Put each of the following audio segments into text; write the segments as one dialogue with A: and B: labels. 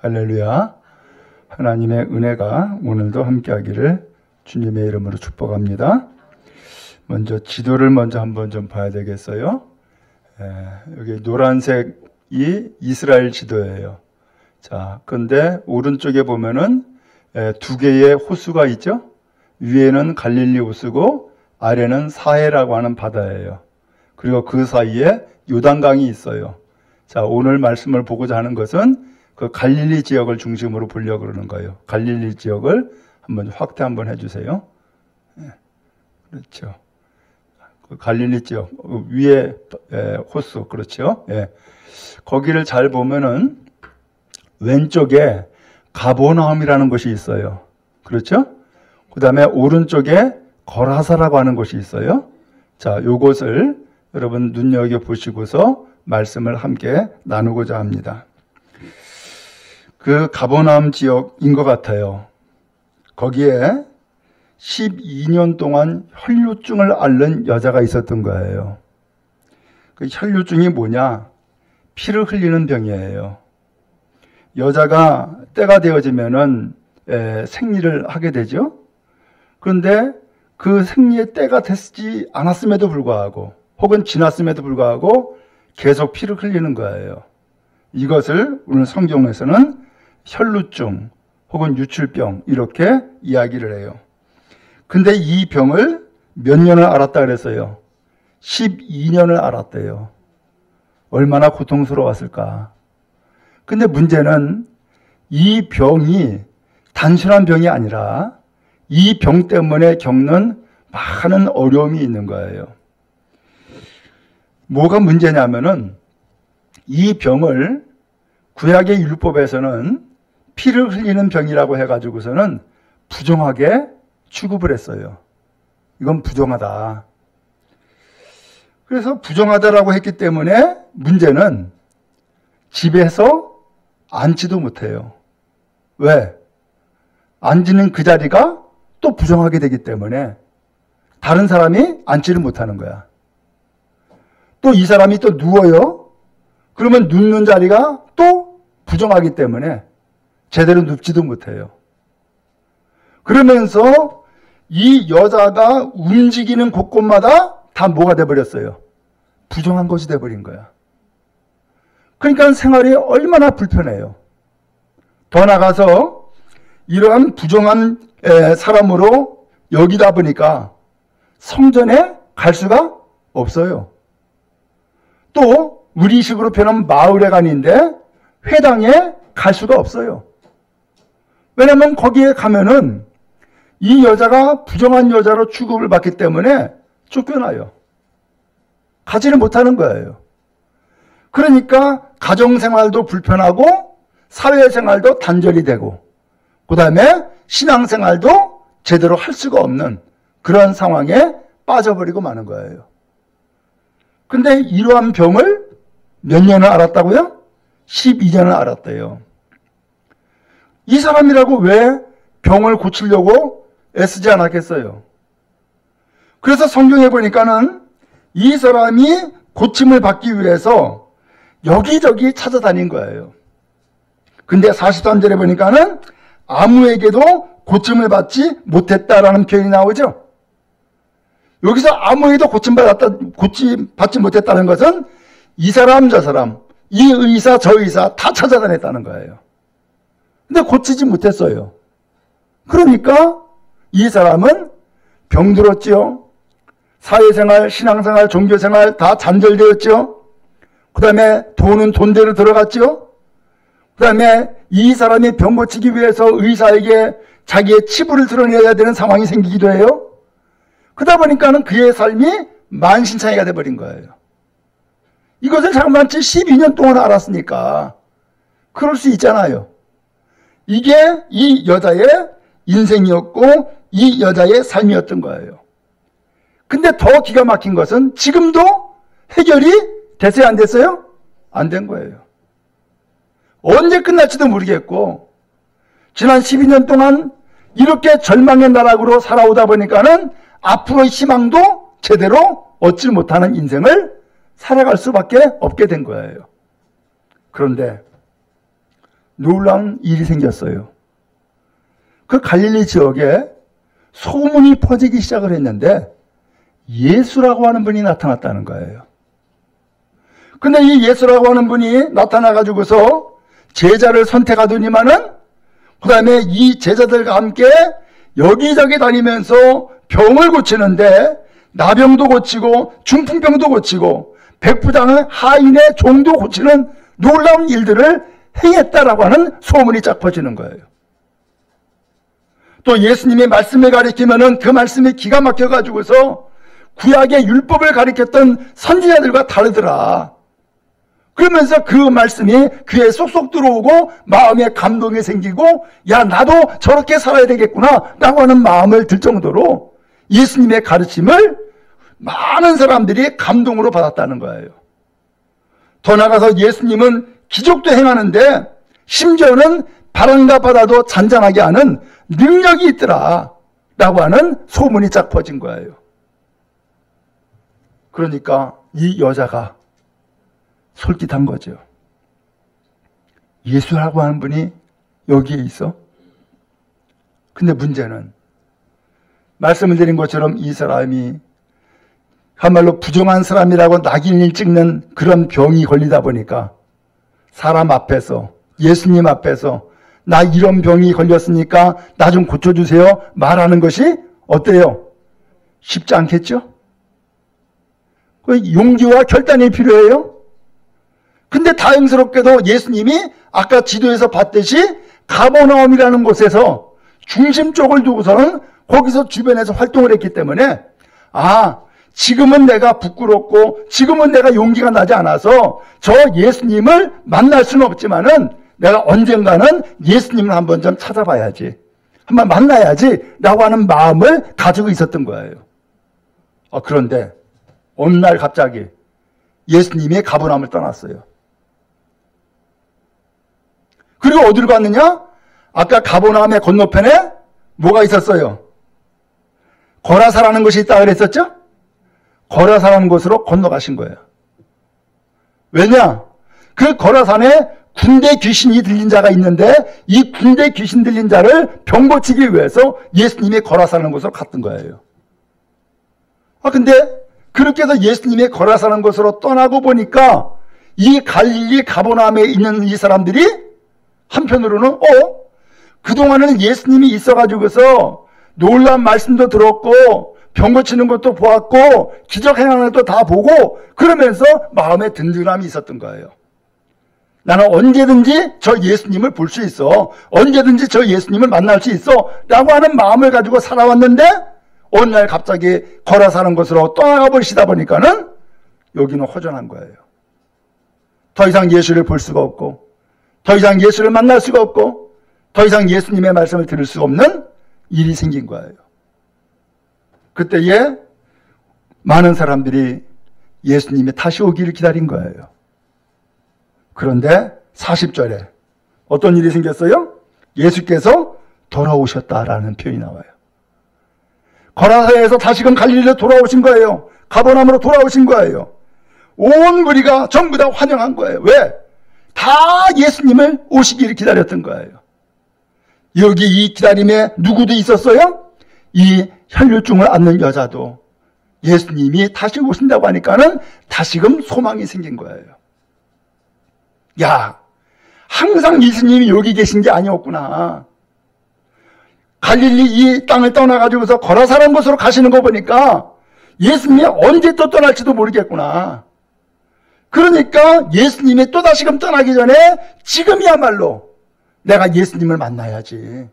A: 할렐루야. 하나님의 은혜가 오늘도 함께하기를 주님의 이름으로 축복합니다. 먼저 지도를 한번 좀 봐야 되겠어요. 여기 노란색이 이스라엘 지도예요. 자, 근데 오른쪽에 보면은 두 개의 호수가 있죠. 위에는 갈릴리 호수고 아래는 사해라고 하는 바다예요. 그리고 그 사이에 요단강이 있어요. 자, 오늘 말씀을 보고자 하는 것은 그 갈릴리 지역을 중심으로 보려고 그러는 거예요. 갈릴리 지역을 확대 한번 해주세요. 그렇죠. 그 갈릴리 지역 위에 호수, 그렇죠. 거기를 잘 보면은 왼쪽에 가보나움이라는 곳이 있어요. 그렇죠? 그 다음에 오른쪽에 거라사라고 하는 곳이 있어요. 자, 요것을 여러분 눈여겨보시고서 말씀을 함께 나누고자 합니다. 그 가버나움 지역인 것 같아요. 거기에 12년 동안 혈류증을 앓는 여자가 있었던 거예요. 그 혈류증이 뭐냐? 피를 흘리는 병이에요. 여자가 때가 되어지면은 생리를 하게 되죠. 그런데 그 생리의 때가 됐지 않았음에도 불구하고 혹은 지났음에도 불구하고 계속 피를 흘리는 거예요. 이것을 오늘 성경에서는 혈루증 혹은 유출병 이렇게 이야기를 해요. 근데 이 병을 몇 년을 앓았다 그랬어요? 12년을 앓았대요. 얼마나 고통스러웠을까. 근데 문제는 이 병이 단순한 병이 아니라 이 병 때문에 겪는 많은 어려움이 있는 거예요. 뭐가 문제냐면은 이 병을 구약의 율법에서는 피를 흘리는 병이라고 해가지고서는 부정하게 취급을 했어요. 이건 부정하다. 그래서 부정하다라고 했기 때문에 문제는 집에서 앉지도 못해요. 왜? 앉는 그 자리가 또 부정하게 되기 때문에 다른 사람이 앉지를 못하는 거야. 또 이 사람이 또 누워요. 그러면 눕는 자리가 또 부정하기 때문에 제대로 눕지도 못해요. 그러면서 이 여자가 움직이는 곳곳마다 다 뭐가 돼버렸어요? 부정한 것이 돼버린 거야. 그러니까 생활이 얼마나 불편해요. 더 나가서 이러한 부정한 사람으로 여기다 보니까 성전에 갈 수가 없어요. 또 우리식으로 표현하면 마을에 가는데 회당에 갈 수가 없어요. 왜냐하면 거기에 가면은 이 여자가 부정한 여자로 취급을 받기 때문에 쫓겨나요. 가지를 못하는 거예요. 그러니까 가정생활도 불편하고 사회생활도 단절이 되고 그 다음에 신앙생활도 제대로 할 수가 없는 그런 상황에 빠져버리고 마는 거예요. 근데 이러한 병을 몇 년을 앓았다고요? 12년을 앓았대요. 이 사람이라고 왜 병을 고치려고 애쓰지 않았겠어요? 그래서 성경에 보니까는 이 사람이 고침을 받기 위해서 여기저기 찾아다닌 거예요. 근데 43절에 보니까는 아무에게도 고침을 받지 못했다라는 표현이 나오죠. 여기서 아무에게도 고침받지 못했다는 것은 이 사람 저 사람, 이 의사 저 의사 다 찾아다녔다는 거예요. 근데 고치지 못했어요. 그러니까 이 사람은 병들었죠. 사회생활, 신앙생활, 종교생활 다 잔절되었죠. 그 다음에 돈은 돈대로 들어갔죠. 그 다음에 이 사람이 병 고치기 위해서 의사에게 자기의 치부를 드러내야 되는 상황이 생기기도 해요. 그러다 보니까는 그의 삶이 만신창이가 돼버린 거예요. 이것을 장만치 12년 동안 알았으니까 그럴 수 있잖아요. 이게 이 여자의 인생이었고 이 여자의 삶이었던 거예요. 근데 더 기가 막힌 것은 지금도 해결이 됐어요? 안 됐어요? 안 된 거예요. 언제 끝날지도 모르겠고 지난 12년 동안 이렇게 절망의 나락으로 살아오다 보니까는 앞으로의 희망도 제대로 얻지 못하는 인생을 살아갈 수밖에 없게 된 거예요. 그런데 놀라운 일이 생겼어요. 그 갈릴리 지역에 소문이 퍼지기 시작을 했는데 예수라고 하는 분이 나타났다는 거예요. 근데 이 예수라고 하는 분이 나타나가지고서 제자를 선택하더니만은 그 다음에 이 제자들과 함께 여기저기 다니면서 병을 고치는데 나병도 고치고 중풍병도 고치고 백부장의 하인의 종도 고치는 놀라운 일들을 행했다라고 하는 소문이 쫙 퍼지는 거예요. 또 예수님이 말씀을 가리키면은 그 말씀이 기가 막혀가지고서 구약의 율법을 가리켰던 선지자들과 다르더라. 그러면서 그 말씀이 귀에 쏙쏙 들어오고 마음에 감동이 생기고 야 나도 저렇게 살아야 되겠구나 라고 하는 마음을 들 정도로 예수님의 가르침을 많은 사람들이 감동으로 받았다는 거예요. 더 나아가서 예수님은 기적도 행하는데 심지어는 바람과 바다도 잔잔하게 하는 능력이 있더라 라고 하는 소문이 쫙 퍼진 거예요. 그러니까 이 여자가 솔깃한 거죠. 예수라고 하는 분이 여기에 있어? 근데 문제는 말씀을 드린 것처럼 이 사람이 한말로 부정한 사람이라고 낙인을 찍는 그런 병이 걸리다 보니까 사람 앞에서 예수님 앞에서 나 이런 병이 걸렸으니까 나 좀 고쳐주세요 말하는 것이 어때요? 쉽지 않겠죠? 그 용기와 결단이 필요해요. 근데 다행스럽게도 예수님이 아까 지도에서 봤듯이 가버나움이라는 곳에서 중심 쪽을 두고서는 거기서 주변에서 활동을 했기 때문에 지금은 내가 부끄럽고 지금은 내가 용기가 나지 않아서 저 예수님을 만날 수는 없지만은 내가 언젠가는 예수님을 한번 좀 찾아봐야지, 한번 만나야지 라고 하는 마음을 가지고 있었던 거예요. 그런데 어느 날 갑자기 예수님이 가버나움을 떠났어요. 그리고 어디로 갔느냐? 아까 가버나움의 건너편에 뭐가 있었어요? 거라사라는 곳이 있다 그랬었죠? 거라사라는 곳으로 건너가신 거예요. 왜냐? 그 거라산에 군대 귀신이 들린 자가 있는데 이 군대 귀신 들린 자를 병 고치기 위해서 예수님이 거라사라는 곳으로 갔던 거예요. 근데 그렇게 해서 예수님이 거라사라는 곳으로 떠나고 보니까 이 갈릴리 가버나움에 있는 이 사람들이 한편으로는 그동안에는 예수님이 있어가지고서 놀라운 말씀도 들었고 병 고치는 것도 보았고 기적 행하는 것도 다 보고 그러면서 마음에 든든함이 있었던 거예요. 나는 언제든지 저 예수님을 볼 수 있어, 언제든지 저 예수님을 만날 수 있어 라고 하는 마음을 가지고 살아왔는데 어느 날 갑자기 거라사는 곳으로 떠나가 버리시다 보니까는 여기는 허전한 거예요. 더 이상 예수를 볼 수가 없고 더 이상 예수를 만날 수가 없고 더 이상 예수님의 말씀을 들을 수 없는 일이 생긴 거예요. 그때에 많은 사람들이 예수님이 다시 오기를 기다린 거예요. 그런데 40절에 어떤 일이 생겼어요? 예수께서 돌아오셨다라는 표현이 나와요. 거라사에서 다시금 갈릴리로 돌아오신 거예요. 가버나움으로 돌아오신 거예요. 온 무리가 전부 다 환영한 거예요. 왜? 다 예수님을 오시기를 기다렸던 거예요. 여기 이 기다림에 누구도 있었어요? 이 혈류증을 앓는 여자도 예수님이 다시 오신다고 하니까는 다시금 소망이 생긴 거예요. 야, 항상 예수님이 여기 계신 게 아니었구나. 갈릴리 이 땅을 떠나가지고서 거라사라는 곳으로 가시는 거 보니까 예수님이 언제 또 떠날지도 모르겠구나. 그러니까 예수님이 또 다시금 떠나기 전에 지금이야말로 내가 예수님을 만나야지.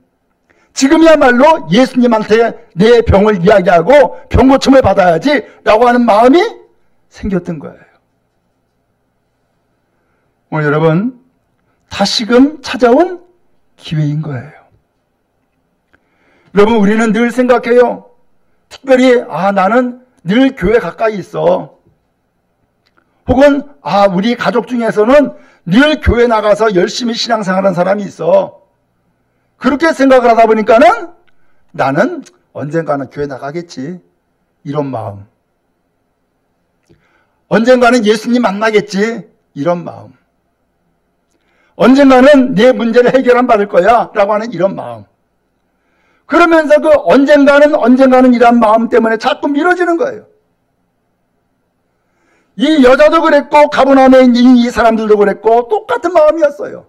A: 지금이야말로 예수님한테 내 병을 이야기하고 병 고침을 받아야지 라고 하는 마음이 생겼던 거예요. 오늘 여러분 다시금 찾아온 기회인 거예요. 여러분 우리는 늘 생각해요. 특별히 나는 늘 교회 가까이 있어. 혹은 우리 가족 중에서는 늘 교회 나가서 열심히 신앙생활하는 사람이 있어. 그렇게 생각을 하다 보니까는 나는 언젠가는 교회 나가겠지. 이런 마음. 언젠가는 예수님 만나겠지. 이런 마음. 언젠가는 내 문제를 해결한 받을 거야 라고 하는 이런 마음. 그러면서 그 언젠가는 이런 마음 때문에 자꾸 미뤄지는 거예요. 이 여자도 그랬고 가버나움에 있는 이 사람들도 그랬고 똑같은 마음이었어요.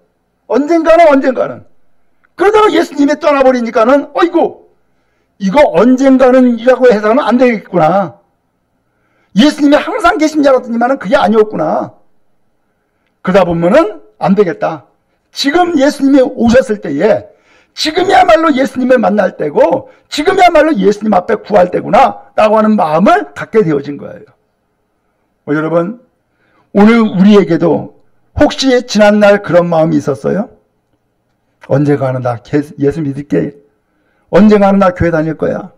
A: 언젠가는. 그러다가 예수님이 떠나버리니까는 어이구 이거 언젠가는이라고 해서는 안 되겠구나. 예수님이 항상 계신 줄 알았더니만은 그게 아니었구나. 그러다 보면은 안 되겠다. 지금 예수님이 오셨을 때에 지금이야말로 예수님을 만날 때고 지금이야말로 예수님 앞에 구할 때구나 라고 하는 마음을 갖게 되어진 거예요. 여러분 오늘 우리에게도 혹시 지난날 그런 마음이 있었어요? 언젠가는 나 예수 믿을게. 언젠가는 나 교회 다닐 거야.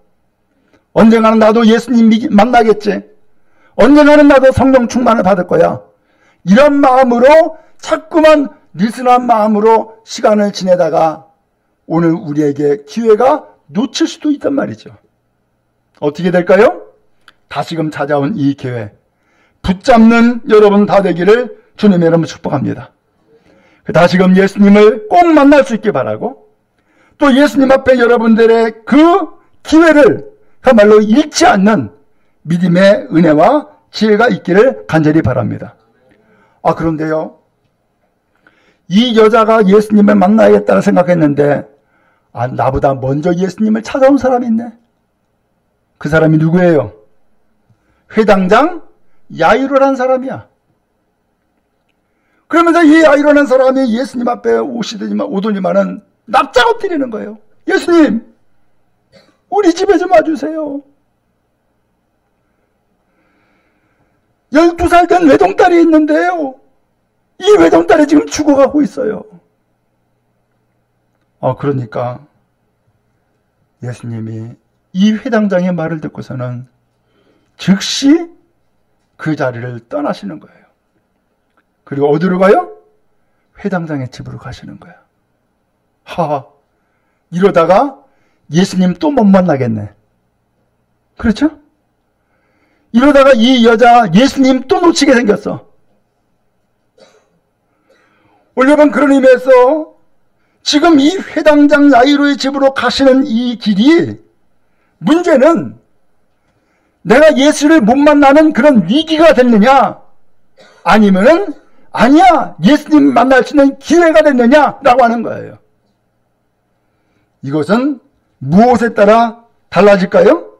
A: 언젠가는 나도 예수님 만나겠지. 언젠가는 나도 성령 충만을 받을 거야. 이런 마음으로 자꾸만 느슨한 마음으로 시간을 지내다가 오늘 우리에게 기회가 놓칠 수도 있단 말이죠. 어떻게 될까요? 다시금 찾아온 이 기회 붙잡는 여러분 다 되기를 주님의 이름으로 축복합니다. 다시금 예수님을 꼭 만날 수 있게 바라고 또 예수님 앞에 여러분들의 그 기회를 그야말로 잃지 않는 믿음의 은혜와 지혜가 있기를 간절히 바랍니다. 그런데요. 이 여자가 예수님을 만나야겠다고 생각했는데 나보다 먼저 예수님을 찾아온 사람이 있네. 그 사람이 누구예요? 회당장 야이로라는 사람이야. 그러면서 이 야이로라는 사람이 예수님 앞에 오더니만은 납작 엎드리는 거예요. 예수님, 우리 집에 좀 와주세요. 12살 된 외동딸이 있는데요. 이 외동딸이 지금 죽어가고 있어요. 그러니까 예수님이 이 회당장의 말을 듣고서는 즉시 그 자리를 떠나시는 거예요. 그리고 어디로 가요? 회당장의 집으로 가시는 거예요. 이러다가 예수님 또 못 만나겠네. 그렇죠? 이러다가 이 여자 예수님 또 놓치게 생겼어. 여러분 그런 의미에서 지금 이 회당장 야이로의 집으로 가시는 이 길이 문제는 내가 예수를 못 만나는 그런 위기가 됐느냐 아니면은 아니야 예수님 만날 수 있는 기회가 됐느냐라고 하는 거예요. 이것은 무엇에 따라 달라질까요?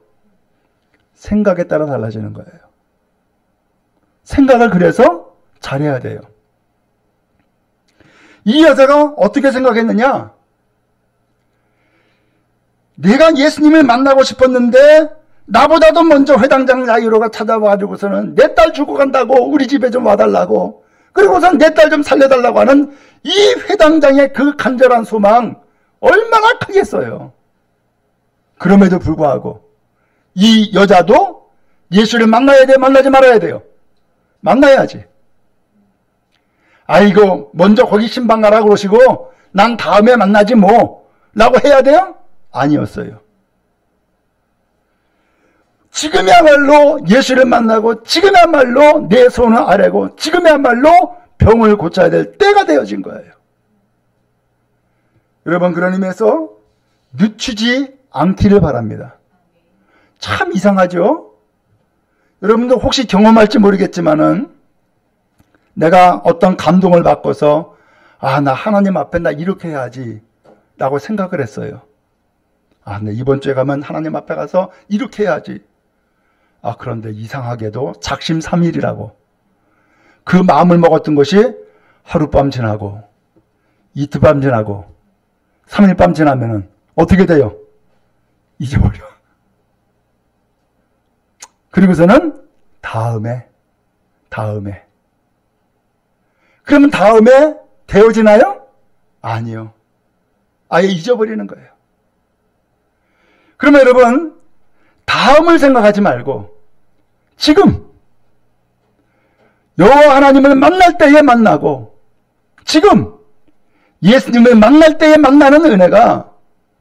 A: 생각에 따라 달라지는 거예요. 생각을 그래서 잘해야 돼요. 이 여자가 어떻게 생각했느냐? 내가 예수님을 만나고 싶었는데 나보다도 먼저 회당장 야이로가 찾아와가지고서는 내 딸 죽어간다고 우리 집에 좀 와달라고 그리고선 내 딸 좀 살려달라고 하는 이 회당장의 그 간절한 소망 얼마나 크겠어요. 그럼에도 불구하고 이 여자도 예수를 만나야 돼요? 만나지 말아야 돼요? 만나야지. 아이고 먼저 거기 신방 가라 그러시고 난 다음에 만나지 뭐 라고 해야 돼요? 아니었어요. 지금이야말로 예수를 만나고 지금이야말로 내 손을 아래고 지금이야말로 병을 고쳐야 될 때가 되어진 거예요. 여러분 그런 의미에서 늦추지 않기를 바랍니다. 참 이상하죠? 여러분도 혹시 경험할지 모르겠지만은 내가 어떤 감동을 받고서 나 하나님 앞에 나 이렇게 해야지 라고 생각을 했어요. 네, 이번 주에 가면 하나님 앞에 가서 이렇게 해야지. 그런데 이상하게도 작심삼일이라고 그 마음을 먹었던 것이 하룻밤 지나고 이틀밤 지나고 3일밤 지나면은 어떻게 돼요? 잊어버려. 그리고서는 다음에 그러면 다음에 되어지나요? 아니요. 아예 잊어버리는 거예요. 그러면 여러분 다음을 생각하지 말고 지금 여호와 하나님을 만날 때에 만나고 지금 예수님을 만날 때에 만나는 은혜가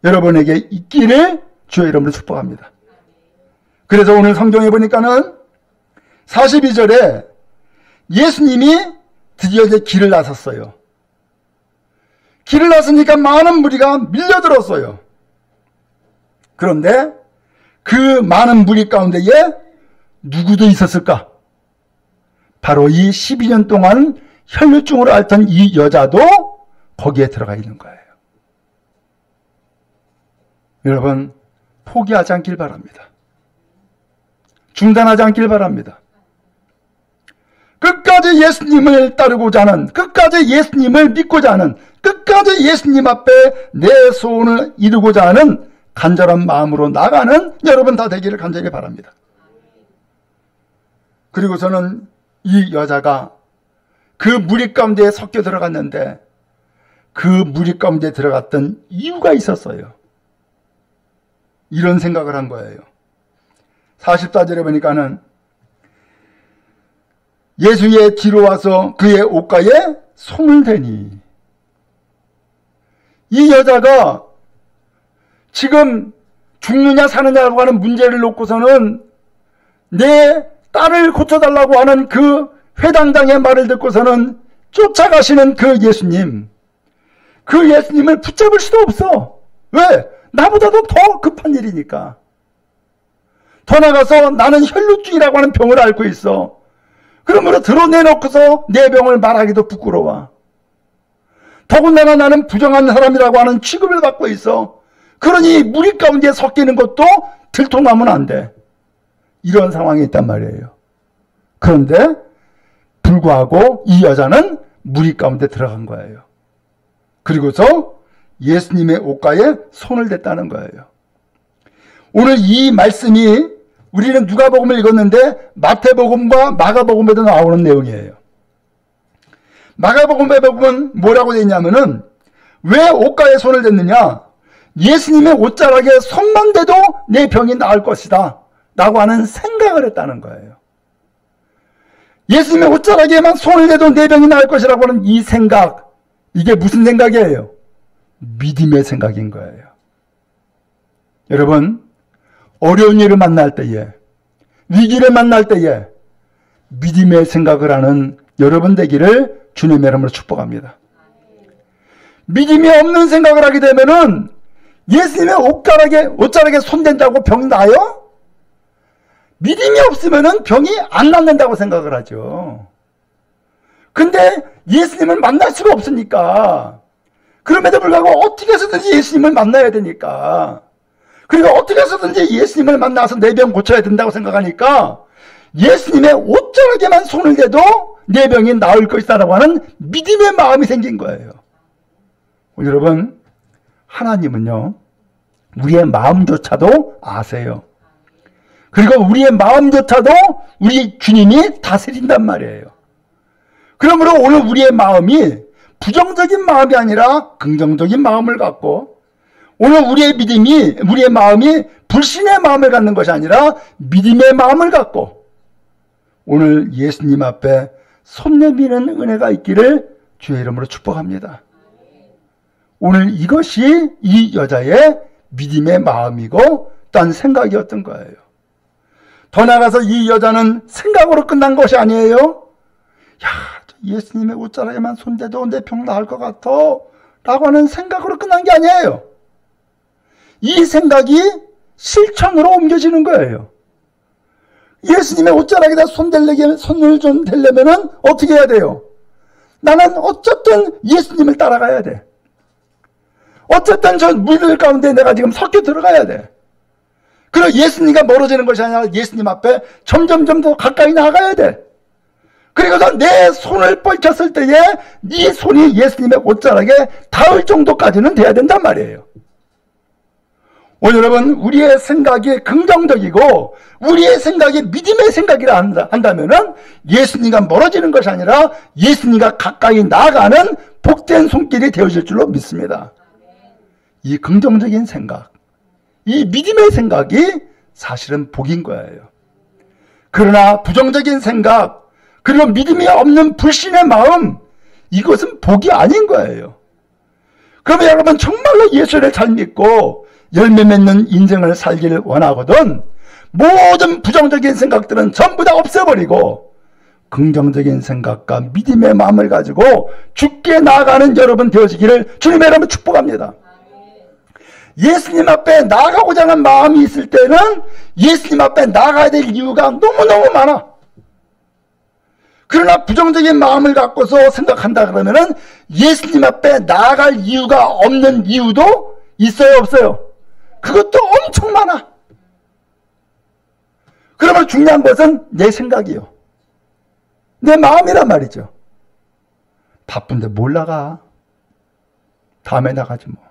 A: 여러분에게 있기를 주의 이름으로 축복합니다. 그래서 오늘 성경에 보니까는 42절에 예수님이 드디어 이제 길을 나섰어요. 길을 나서니까 많은 무리가 밀려들었어요. 그런데 그 많은 무리 가운데에 누구도 있었을까? 바로 이 12년 동안 혈루증으로 앓던 이 여자도 거기에 들어가 있는 거예요. 여러분, 포기하지 않길 바랍니다. 중단하지 않길 바랍니다. 끝까지 예수님을 따르고자 하는, 끝까지 예수님을 믿고자 하는, 끝까지 예수님 앞에 내 소원을 이루고자 하는 간절한 마음으로 나가는 여러분 다 되기를 간절히 바랍니다. 그리고 저는 이 여자가 그 무리 가운데에 섞여 들어갔는데 그 무리 가운데 들어갔던 이유가 있었어요. 이런 생각을 한 거예요. 44절에 보니까는 예수의 뒤로 와서 그의 옷가에 손을 대니, 이 여자가 지금 죽느냐 사느냐라고 하는 문제를 놓고서는 내 딸을 고쳐달라고 하는 그 회당장의 말을 듣고서는 쫓아가시는 그 예수님, 그 예수님을 붙잡을 수도 없어. 왜? 나보다도 더 급한 일이니까. 더 나가서 나는 혈루증이라고 하는 병을 앓고 있어. 그러므로 드러내놓고서 내 병을 말하기도 부끄러워. 더군다나 나는 부정한 사람이라고 하는 취급을 받고 있어. 그러니 무리 가운데 섞이는 것도 들통나면 안 돼. 이런 상황이 있단 말이에요. 그런데 불구하고 이 여자는 무리 가운데 들어간 거예요. 그리고서 예수님의 옷가에 손을 댔다는 거예요. 오늘 이 말씀이 우리는 누가복음을 읽었는데 마태복음과 마가복음에도 나오는 내용이에요. 마가복음에 보면 뭐라고 되어 있냐면은 왜 옷가에 손을 댔느냐? 예수님의 옷자락에 손만 대도 내 병이 나을 것이다 라고 하는 생각을 했다는 거예요. 예수님의 옷자락에만 손을 대도 내 병이 나을 것이라고 하는 이 생각, 이게 무슨 생각이에요? 믿음의 생각인 거예요. 여러분, 어려운 일을 만날 때에, 위기를 만날 때에 믿음의 생각을 하는 여러분 되기를 주님의 이름으로 축복합니다. 믿음이 없는 생각을 하게 되면은 예수님의 옷자락에 손댄다고 병이 나요? 믿음이 없으면은 병이 안 낫는다고 생각을 하죠. 근데 예수님을 만날 수가 없으니까, 그럼에도 불구하고 어떻게 해서든지 예수님을 만나야 되니까, 그리고 어떻게 해서든지 예수님을 만나서 내 병 고쳐야 된다고 생각하니까 예수님의 옷자락에만 손을 대도 내 병이 나을 것이다라고 하는 믿음의 마음이 생긴 거예요. 여러분, 하나님은요, 우리의 마음조차도 아세요. 그리고 우리의 마음조차도 우리 주님이 다스린단 말이에요. 그러므로 오늘 우리의 마음이 부정적인 마음이 아니라 긍정적인 마음을 갖고, 오늘 우리의 마음이 불신의 마음을 갖는 것이 아니라 믿음의 마음을 갖고 오늘 예수님 앞에 손 내미는 은혜가 있기를 주의 이름으로 축복합니다. 오늘 이것이 이 여자의 믿음의 마음이고 딴 생각이었던 거예요. 더 나아가서 이 여자는 생각으로 끝난 것이 아니에요. 야, 예수님의 옷자락에만 손대도 내 병 나을 것 같아 라고 하는 생각으로 끝난 게 아니에요. 이 생각이 실천으로 옮겨지는 거예요. 예수님의 옷자락에다 손을 좀 대려면은 어떻게 해야 돼요? 나는 어쨌든 예수님을 따라가야 돼. 어쨌든 저 물들 가운데 내가 지금 섞여 들어가야 돼. 그리고 예수님과 멀어지는 것이 아니라 예수님 앞에 점점점 더 가까이 나가야 돼. 그리고서 내 손을 뻗쳤을 때에 네 손이 예수님의 옷자락에 닿을 정도까지는 돼야 된단 말이에요. 오늘 여러분, 우리의 생각이 긍정적이고 우리의 생각이 믿음의 생각이라 한다면은 예수님과 멀어지는 것이 아니라 예수님과 가까이 나아가는 복된 손길이 되어질 줄로 믿습니다. 이 긍정적인 생각, 이 믿음의 생각이 사실은 복인 거예요. 그러나 부정적인 생각, 그리고 믿음이 없는 불신의 마음, 이것은 복이 아닌 거예요. 그러면 여러분 정말로 예수를 잘 믿고 열매 맺는 인생을 살기를 원하거든 모든 부정적인 생각들은 전부 다 없애버리고 긍정적인 생각과 믿음의 마음을 가지고 주께 나아가는 여러분 되어지기를 주님의 이름으로 축복합니다. 예수님 앞에 나아가고자 하는 마음이 있을 때는 예수님 앞에 나아가야 될 이유가 너무너무 많아. 그러나 부정적인 마음을 갖고서 생각한다 그러면은 예수님 앞에 나아갈 이유가 없는 이유도 있어요, 없어요? 그것도 엄청 많아. 그러면 중요한 것은 내 생각이요. 내 마음이란 말이죠. 바쁜데 뭘 나가? 다음에 나가지 뭐.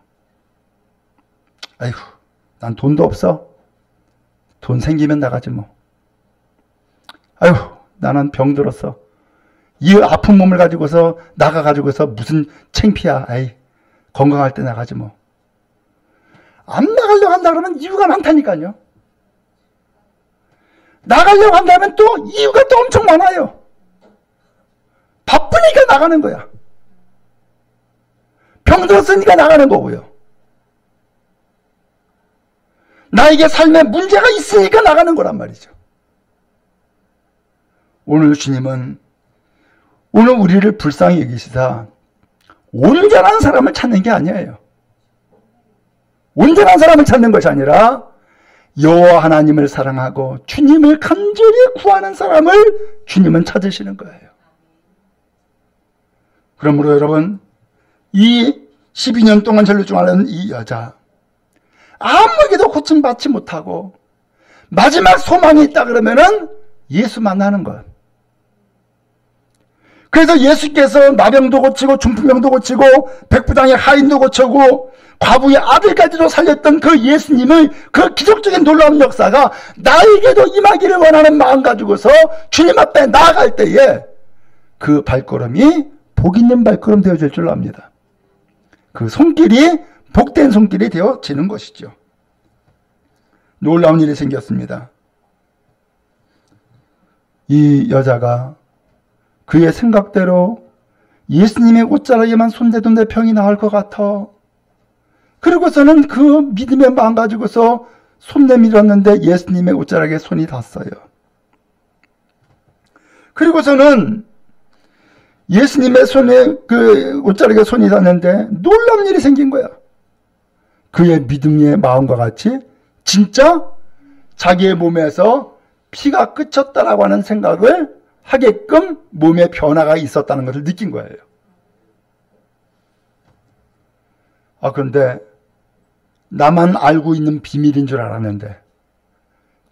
A: 아이고, 난 돈도 없어. 돈 생기면 나가지 뭐. 아이고, 나는 병들었어. 이 아픈 몸을 가지고서 나가가지고서 무슨 창피야. 아이, 건강할 때 나가지 뭐. 안 나가려고 한다 그러면 이유가 많다니까요. 나가려고 한다면 또 이유가 또 엄청 많아요. 바쁘니까 나가는 거야. 병들었으니까 나가는 거고요. 나에게 삶에 문제가 있으니까 나가는 거란 말이죠. 오늘 주님은 오늘 우리를 불쌍히 여기시사 온전한 사람을 찾는 게 아니에요. 온전한 사람을 찾는 것이 아니라 여호와 하나님을 사랑하고 주님을 간절히 구하는 사람을 주님은 찾으시는 거예요. 그러므로 여러분, 이 12년 동안 전류증하는 이 여자, 아무에게도 고침받지 못하고 마지막 소망이 있다 그러면은 예수 만나는 것. 그래서 예수께서 나병도 고치고 중풍병도 고치고 백부장의 하인도 고치고 과부의 아들까지도 살렸던 그 예수님의 그 기적적인 놀라운 역사가 나에게도 임하기를 원하는 마음 가지고서 주님 앞에 나아갈 때에 그 발걸음이 복 있는 발걸음 되어질 줄 압니다. 그 손길이 복된 손길이 되어지는 것이죠. 놀라운 일이 생겼습니다. 이 여자가 그의 생각대로 예수님의 옷자락에만 손대도 내 병이 나을 것 같아. 그리고서는 그 믿음의 마음 가지고서 손 내밀었는데 예수님의 옷자락에 손이 닿았어요. 그리고서는 예수님의 손에 그 옷자락에 손이 닿는데 놀라운 일이 생긴 거야. 그의 믿음의 마음과 같이 진짜 자기의 몸에서 피가 끄쳤다라고 하는 생각을 하게끔 몸에 변화가 있었다는 것을 느낀 거예요. 그런데 나만 알고 있는 비밀인 줄 알았는데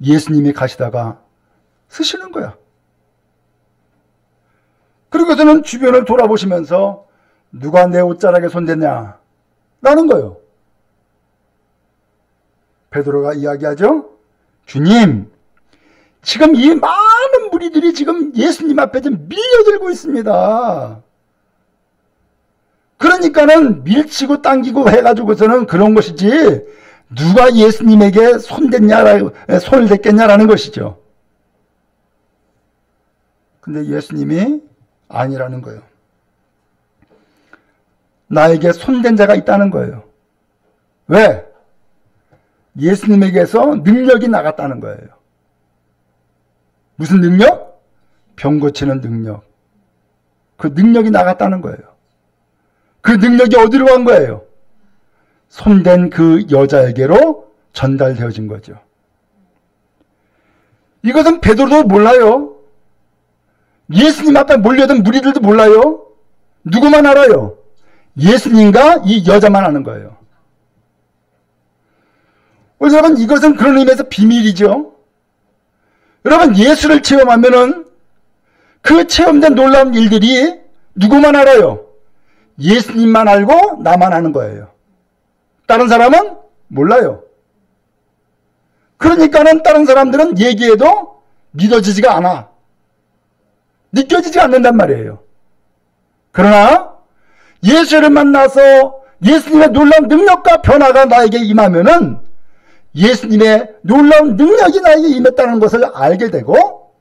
A: 예수님이 가시다가 쓰시는 거야. 그리고서는 주변을 돌아보시면서 누가 내 옷자락에 손댔냐? 라는 거예요. 베드로가 이야기하죠. 주님, 지금 이 많은 무리들이 지금 예수님 앞에 좀 밀려들고 있습니다. 그러니까는 밀치고 당기고 해가지고서는 그런 것이지 누가 예수님에게 손을 댔겠냐라는 것이죠. 근데 예수님이 아니라는 거예요. 나에게 손댄 자가 있다는 거예요. 왜? 예수님에게서 능력이 나갔다는 거예요. 무슨 능력? 병 고치는 능력. 그 능력이 나갔다는 거예요. 그 능력이 어디로 간 거예요? 손댄 그 여자에게로 전달되어진 거죠. 이것은 베드로도 몰라요. 예수님 앞에 몰려든 무리들도 몰라요. 누구만 알아요? 예수님과 이 여자만 아는 거예요. 여러분, 이것은 그런 의미에서 비밀이죠. 여러분, 예수를 체험하면은 그 체험된 놀라운 일들이 누구만 알아요? 예수님만 알고 나만 아는 거예요. 다른 사람은 몰라요. 그러니까는 다른 사람들은 얘기해도 믿어지지가 않아. 느껴지지 않는단 말이에요. 그러나 예수를 만나서 예수님의 놀라운 능력과 변화가 나에게 임하면은 예수님의 놀라운 능력이 나에게 임했다는 것을 알게 되고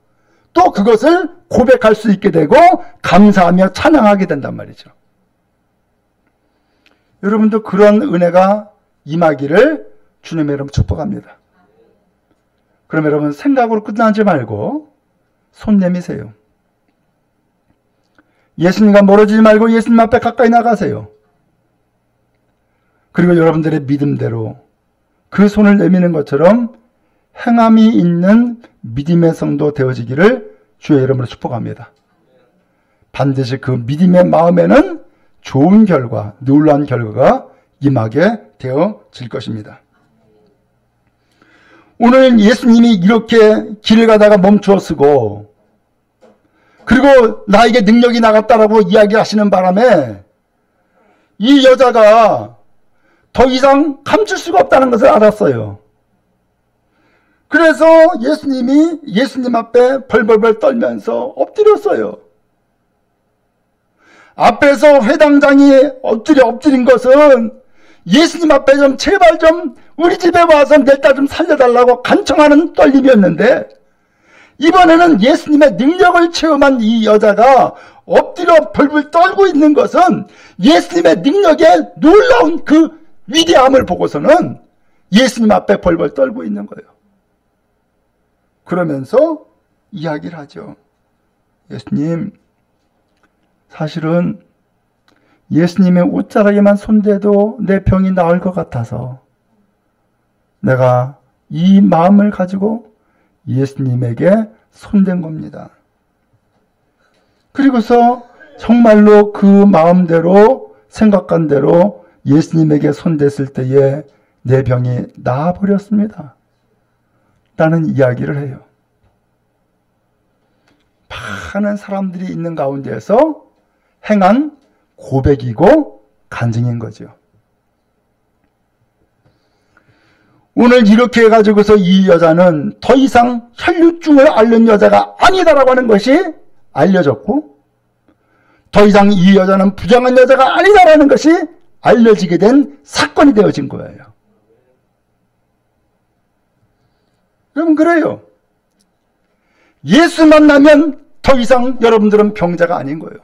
A: 또 그것을 고백할 수 있게 되고 감사하며 찬양하게 된단 말이죠. 여러분도 그런 은혜가 임하기를 주님의 이름으로 축복합니다. 그럼 여러분 생각으로 끝나지 말고 손 내미세요. 예수님과 멀어지지 말고 예수님 앞에 가까이 나가세요. 그리고 여러분들의 믿음대로 그 손을 내미는 것처럼 행함이 있는 믿음의 성도 되어지기를 주의 이름으로 축복합니다. 반드시 그 믿음의 마음에는 좋은 결과, 놀라운 결과가 임하게 되어질 것입니다. 오늘 예수님이 이렇게 길을 가다가 멈추어 쓰고 그리고 나에게 능력이 나갔다라고 이야기하시는 바람에 이 여자가 더 이상 감출 수가 없다는 것을 알았어요. 그래서 예수님이 예수님 앞에 벌벌벌 떨면서 엎드렸어요. 앞에서 회당장이 엎드린 것은 예수님 앞에 좀 제발 좀 우리 집에 와서 내 딸 좀 살려달라고 간청하는 떨림이었는데 이번에는 예수님의 능력을 체험한 이 여자가 엎드려 벌벌 떨고 있는 것은 예수님의 능력의 놀라운 그 위대함을 보고서는 예수님 앞에 벌벌 떨고 있는 거예요. 그러면서 이야기를 하죠. 예수님, 사실은 예수님의 옷자락에만 손대도 내 병이 나을 것 같아서 내가 이 마음을 가지고 예수님에게 손댄 겁니다. 그리고서 정말로 그 마음대로 생각한 대로 예수님에게 손댔을 때에 내 병이 나아버렸습니다. 라는 이야기를 해요. 많은 사람들이 있는 가운데에서 행한 고백이고 간증인 거죠. 오늘 이렇게 해가지고서 이 여자는 더 이상 혈류증을 앓는 여자가 아니다라고 하는 것이 알려졌고 더 이상 이 여자는 부정한 여자가 아니다라는 것이 알려지게 된 사건이 되어진 거예요. 여러분 그래요. 예수 만나면 더 이상 여러분들은 병자가 아닌 거예요.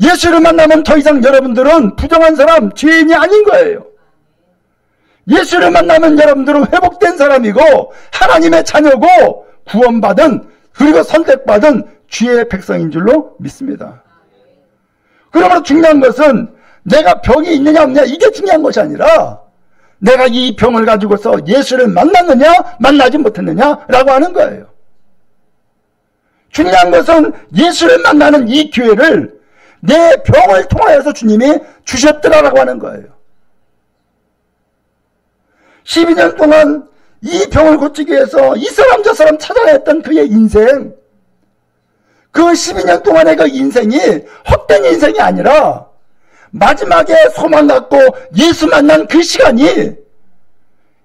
A: 예수를 만나면 더 이상 여러분들은 부정한 사람, 죄인이 아닌 거예요. 예수를 만나면 여러분들은 회복된 사람이고 하나님의 자녀고 구원받은 그리고 선택받은 주의 백성인 줄로 믿습니다. 그러므로 중요한 것은 내가 병이 있느냐 없느냐 이게 중요한 것이 아니라 내가 이 병을 가지고서 예수를 만났느냐 만나지 못했느냐라고 하는 거예요. 중요한 것은 예수를 만나는 이 기회를 내 병을 통하여서 주님이 주셨더라라고 하는 거예요. 12년 동안 이 병을 고치기 위해서 이 사람 저 사람 찾아냈던 그의 인생, 그 12년 동안의 그 인생이 헛된 인생이 아니라 마지막에 소망 갖고 예수 만난 그 시간이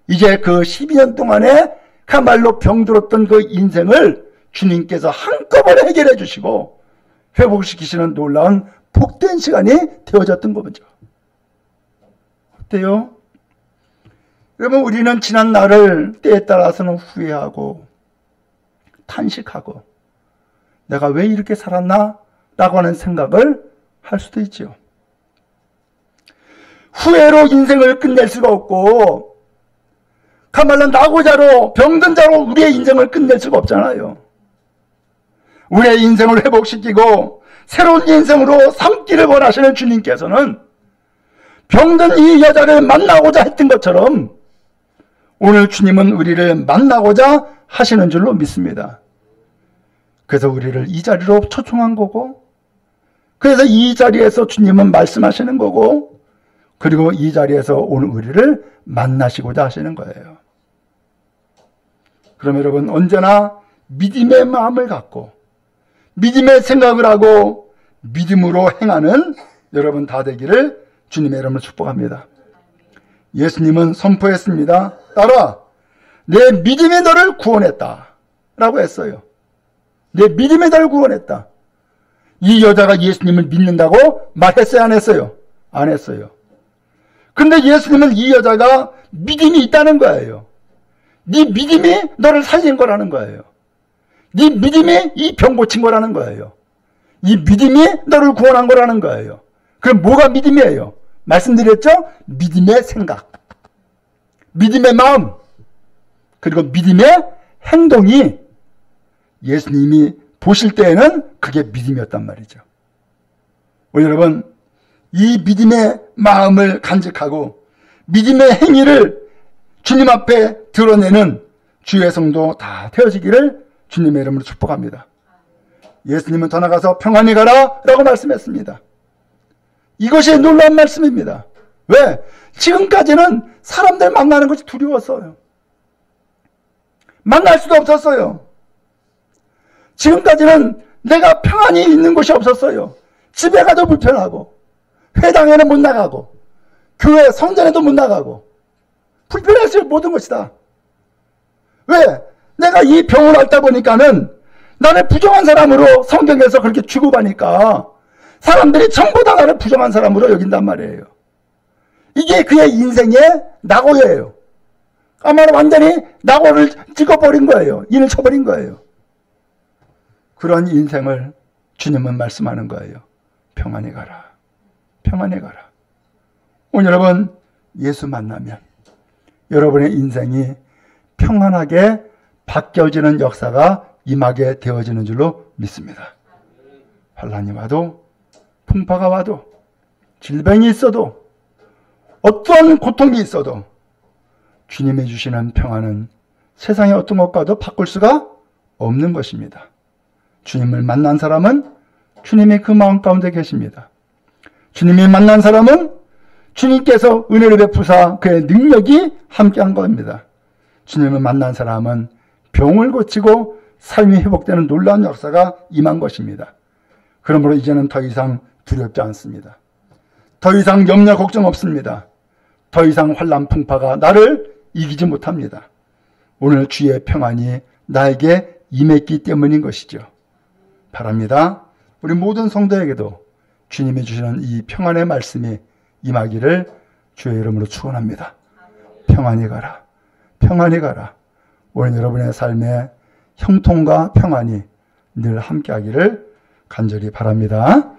A: 이제 그 12년 동안에 그야말로 병들었던 그 인생을 주님께서 한꺼번에 해결해 주시고 회복시키시는 놀라운 복된 시간이 되어졌던 거죠. 어때요? 여러분 우리는 지난 날을 때에 따라서는 후회하고 탄식하고 내가 왜 이렇게 살았나? 라고 하는 생각을 할 수도 있죠. 후회로 인생을 끝낼 수가 없고 가말로 나고자로 병든 자로 우리의 인생을 끝낼 수가 없잖아요. 우리의 인생을 회복시키고 새로운 인생으로 삼기를 원하시는 주님께서는 병든 이 여자를 만나고자 했던 것처럼 오늘 주님은 우리를 만나고자 하시는 줄로 믿습니다. 그래서 우리를 이 자리로 초청한 거고 그래서 이 자리에서 주님은 말씀하시는 거고 그리고 이 자리에서 오늘 우리를 만나시고자 하시는 거예요. 그럼 여러분 언제나 믿음의 마음을 갖고 믿음의 생각을 하고 믿음으로 행하는 여러분 다 되기를 주님의 이름으로 축복합니다. 예수님은 선포했습니다. 따라 내 믿음이 너를 구원했다 라고 했어요. 내 믿음이 너를 구원했다. 이 여자가 예수님을 믿는다고 말했어요? 안 했어요? 안 했어요. 근데 예수님은 이 여자가 믿음이 있다는 거예요. 네 믿음이 너를 살린 거라는 거예요. 네 믿음이 이 병 고친 거라는 거예요. 이 믿음이 너를 구원한 거라는 거예요. 그럼 뭐가 믿음이에요? 말씀드렸죠? 믿음의 생각, 믿음의 마음, 그리고 믿음의 행동이 예수님이 보실 때에는 그게 믿음이었단 말이죠. 우리 여러분, 이 믿음의 마음을 간직하고 믿음의 행위를 주님 앞에 드러내는 주의 성도 다 되어지기를 주님의 이름으로 축복합니다. 예수님은 더 나가서 평안히 가라 라고 말씀했습니다. 이것이 놀라운 말씀입니다. 왜? 지금까지는 사람들 만나는 것이 두려웠어요. 만날 수도 없었어요. 지금까지는 내가 평안히 있는 곳이 없었어요. 집에 가도 불편하고, 회당에는 못 나가고, 교회 성전에도 못 나가고, 불편했어요. 모든 것이다. 왜? 내가 이 병을 앓다 보니까는 나를 부정한 사람으로 성경에서 그렇게 취급하니까 사람들이 전부 다 나를 부정한 사람으로 여긴단 말이에요. 이게 그의 인생의 낙오예요. 아마 완전히 낙오를 찍어버린 거예요. 인을 쳐버린 거예요. 그런 인생을 주님은 말씀하는 거예요. 평안히 가라. 평안히 가라. 오늘 여러분, 예수 만나면 여러분의 인생이 평안하게 바뀌어지는 역사가 임하게 되어지는 줄로 믿습니다. 환난이 와도, 풍파가 와도, 질병이 있어도, 어떠한 고통이 있어도 주님이 주시는 평안은 세상의 어떤 것과도 바꿀 수가 없는 것입니다. 주님을 만난 사람은 주님이 그 마음 가운데 계십니다. 주님이 만난 사람은 주님께서 은혜를 베푸사 그의 능력이 함께한 겁니다. 주님을 만난 사람은 병을 고치고 삶이 회복되는 놀라운 역사가 임한 것입니다. 그러므로 이제는 더 이상 두렵지 않습니다. 더 이상 염려 걱정 없습니다. 더 이상 환난 풍파가 나를 이기지 못합니다. 오늘 주의 평안이 나에게 임했기 때문인 것이죠. 바랍니다. 우리 모든 성도에게도 주님이 주시는 이 평안의 말씀이 임하기를 주의 이름으로 축원합니다. 평안히 가라. 평안히 가라. 오늘 여러분의 삶에 형통과 평안이 늘 함께하기를 간절히 바랍니다.